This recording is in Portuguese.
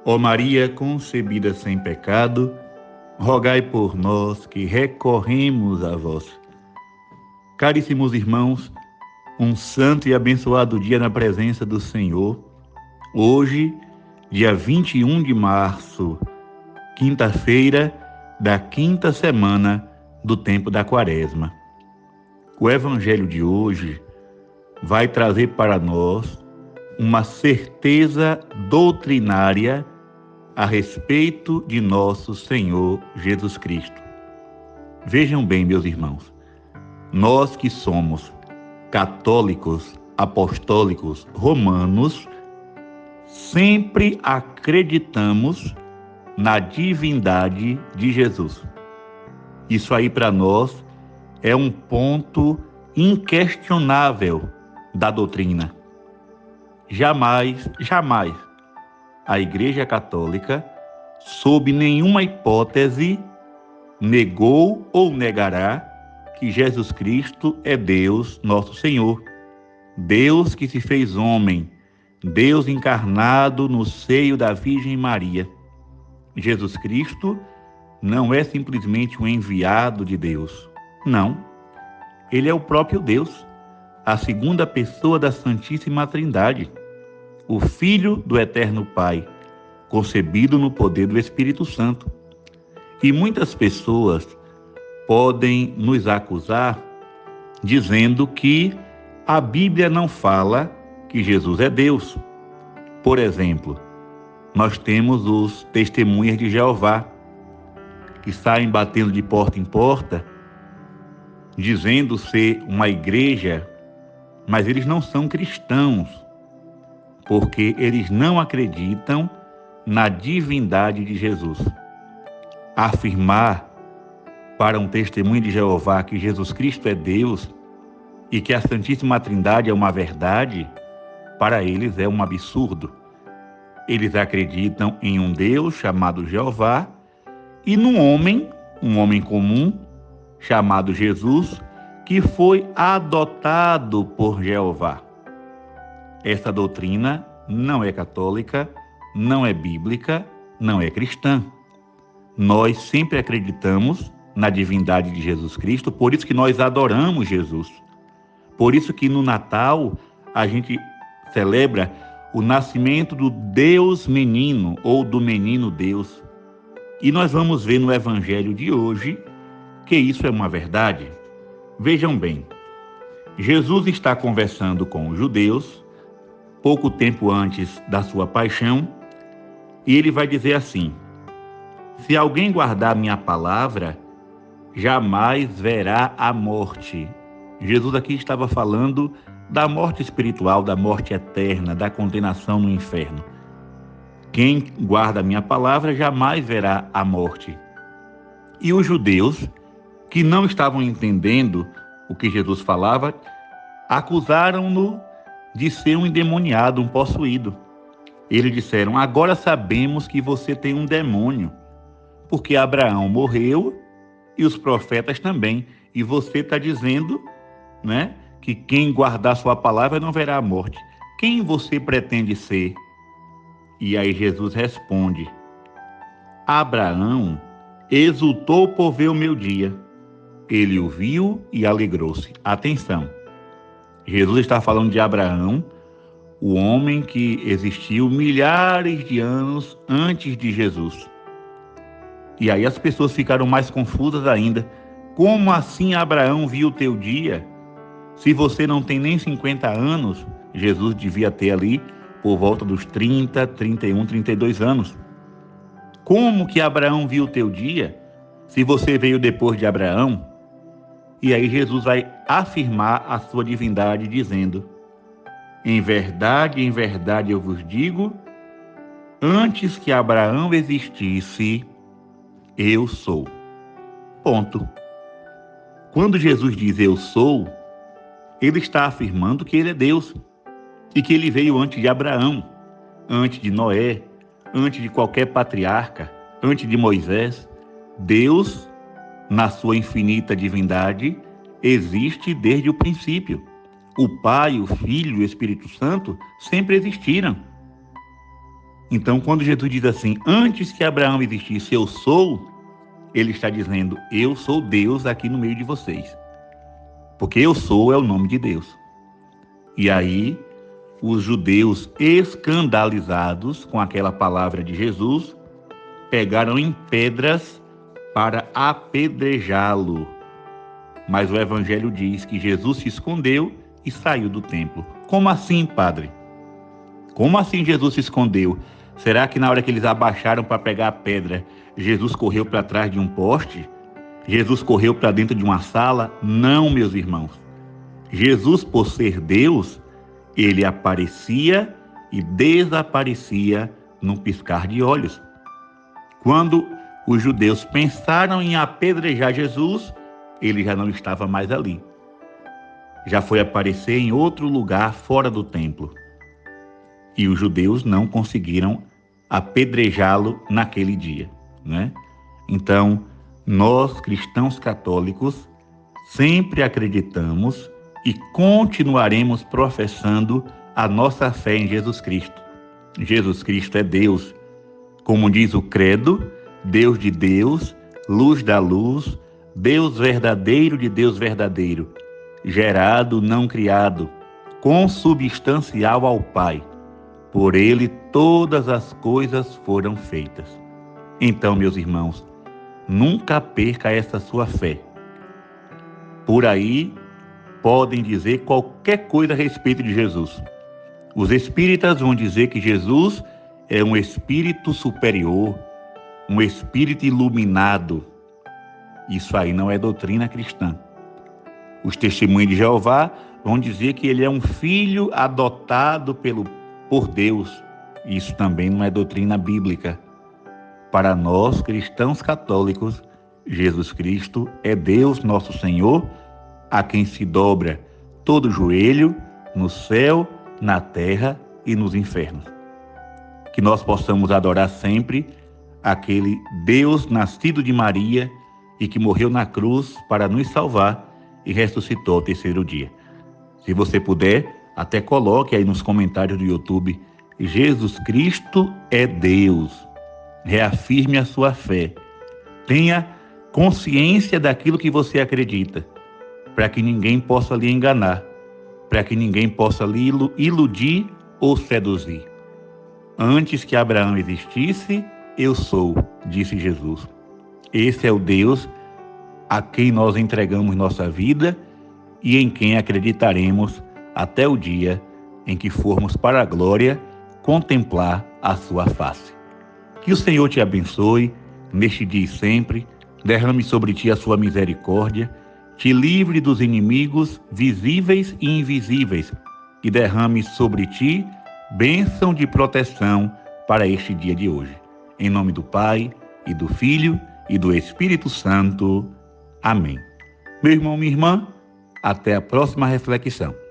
Ó Maria concebida sem pecado, rogai por nós que recorremos a vós. Caríssimos irmãos, um santo e abençoado dia na presença do Senhor. Hoje, dia 21 de março, quinta-feira da quinta semana do tempo da Quaresma. O Evangelho de hoje vai trazer para nós uma certeza doutrinária a respeito de nosso Senhor Jesus Cristo. Vejam bem, meus irmãos, nós que somos católicos, apostólicos, romanos, sempre acreditamos na divindade de Jesus. Isso aí para nós é um ponto inquestionável da doutrina. Jamais a Igreja Católica, sob nenhuma hipótese, negou ou negará que Jesus Cristo é Deus, nosso Senhor. Deus que se fez homem, Deus encarnado no seio da Virgem Maria. Jesus Cristo não é simplesmente um enviado de Deus. Não. Ele é o próprio Deus, a segunda pessoa da Santíssima Trindade, o Filho do Eterno Pai, concebido no poder do Espírito Santo. E muitas pessoas podem nos acusar dizendo que a Bíblia não fala que Jesus é Deus. Por exemplo, nós temos os testemunhas de Jeová, que saem batendo de porta em porta, dizendo ser uma igreja, mas eles não são cristãos, porque eles não acreditam na divindade de Jesus. Afirmar para um testemunho de Jeová que Jesus Cristo é Deus e que a Santíssima Trindade é uma verdade, para eles é um absurdo. Eles acreditam em um Deus chamado Jeová e num homem, um homem comum, chamado Jesus, que foi adotado por Jeová. Essa doutrina não é católica, não é bíblica, não é cristã. Nós sempre acreditamos na divindade de Jesus Cristo, por isso que nós adoramos Jesus. Por isso que no Natal a gente celebra o nascimento do Deus menino ou do menino Deus. E nós vamos ver no Evangelho de hoje que isso é uma verdade. Vejam bem, Jesus está conversando com os judeus pouco tempo antes da sua paixão, e ele vai dizer assim: se alguém guardar minha palavra, jamais verá a morte. Jesus aqui estava falando da morte espiritual, da morte eterna, da condenação no inferno. Quem guarda a minha palavra jamais verá a morte. E os judeus, que não estavam entendendo o que Jesus falava, acusaram-no de ser um endemoniado, um possuído. Eles disseram: agora sabemos que você tem um demônio, porque Abraão morreu e os profetas também, e você está dizendo, né, que quem guardar sua palavra não verá a morte. Quem você pretende ser? E aí Jesus responde: Abraão exultou por ver o meu dia. Ele o viu e alegrou-se. Atenção, Jesus está falando de Abraão, o homem que existiu milhares de anos antes de Jesus. E aí as pessoas ficaram mais confusas ainda. Como assim Abraão viu o teu dia? Se você não tem nem 50 anos, Jesus devia ter ali por volta dos 30, 31, 32 anos. Como que Abraão viu o teu dia, se você veio depois de Abraão? E aí Jesus vai afirmar a sua divindade dizendo: em verdade eu vos digo, antes que Abraão existisse, eu sou. Ponto. Quando Jesus diz eu sou, ele está afirmando que ele é Deus e que ele veio antes de Abraão, antes de Noé, antes de qualquer patriarca, antes de Moisés. Deus, na sua infinita divindade, existe desde o princípio. O Pai, o Filho e o Espírito Santo sempre existiram. Então, quando Jesus diz assim, antes que Abraão existisse, eu sou, ele está dizendo, eu sou Deus aqui no meio de vocês. Porque eu sou é o nome de Deus. E aí, os judeus escandalizados com aquela palavra de Jesus, pegaram em pedras para apedrejá-lo. Mas o Evangelho diz que Jesus se escondeu e saiu do templo. Como assim, padre? Como assim Jesus se escondeu? Será que na hora que eles abaixaram para pegar a pedra, Jesus correu para trás de um poste? Jesus correu para dentro de uma sala? Não, meus irmãos. Jesus, por ser Deus, ele aparecia e desaparecia num piscar de olhos. Quando os judeus pensaram em apedrejar Jesus, ele já não estava mais ali. Já foi aparecer em outro lugar fora do templo. E os judeus não conseguiram apedrejá-lo naquele dia, né? Então, nós, cristãos católicos, sempre acreditamos e continuaremos professando a nossa fé em Jesus Cristo. Jesus Cristo é Deus. Como diz o credo, Deus de Deus, luz da luz, Deus verdadeiro de Deus verdadeiro, gerado, não criado, consubstancial ao Pai. Por ele todas as coisas foram feitas. Então, meus irmãos, nunca perca essa sua fé. Por aí, podem dizer qualquer coisa a respeito de Jesus. Os espíritas vão dizer que Jesus é um espírito superior, um espírito iluminado. Isso aí não é doutrina cristã. Os testemunhos de Jeová vão dizer que ele é um filho adotado por Deus. Isso também não é doutrina bíblica. Para nós, cristãos católicos, Jesus Cristo é Deus, nosso Senhor, a quem se dobra todo joelho no céu, na terra e nos infernos. Que nós possamos adorar sempre aquele Deus nascido de Maria e que morreu na cruz para nos salvar e ressuscitou ao terceiro dia. Se você puder, até coloque aí nos comentários do YouTube, Jesus Cristo é Deus. Reafirme a sua fé. Tenha consciência daquilo que você acredita, para que ninguém possa lhe enganar, para que ninguém possa lhe iludir ou seduzir. Antes que Abraão existisse, eu sou, disse Jesus. Esse é o Deus a quem nós entregamos nossa vida e em quem acreditaremos até o dia em que formos para a glória contemplar a sua face. Que o Senhor te abençoe neste dia e sempre, derrame sobre ti a sua misericórdia, te livre dos inimigos visíveis e invisíveis e derrame sobre ti bênção de proteção para este dia de hoje. Em nome do Pai, e do Filho, e do Espírito Santo. Amém. Meu irmão, minha irmã, até a próxima reflexão.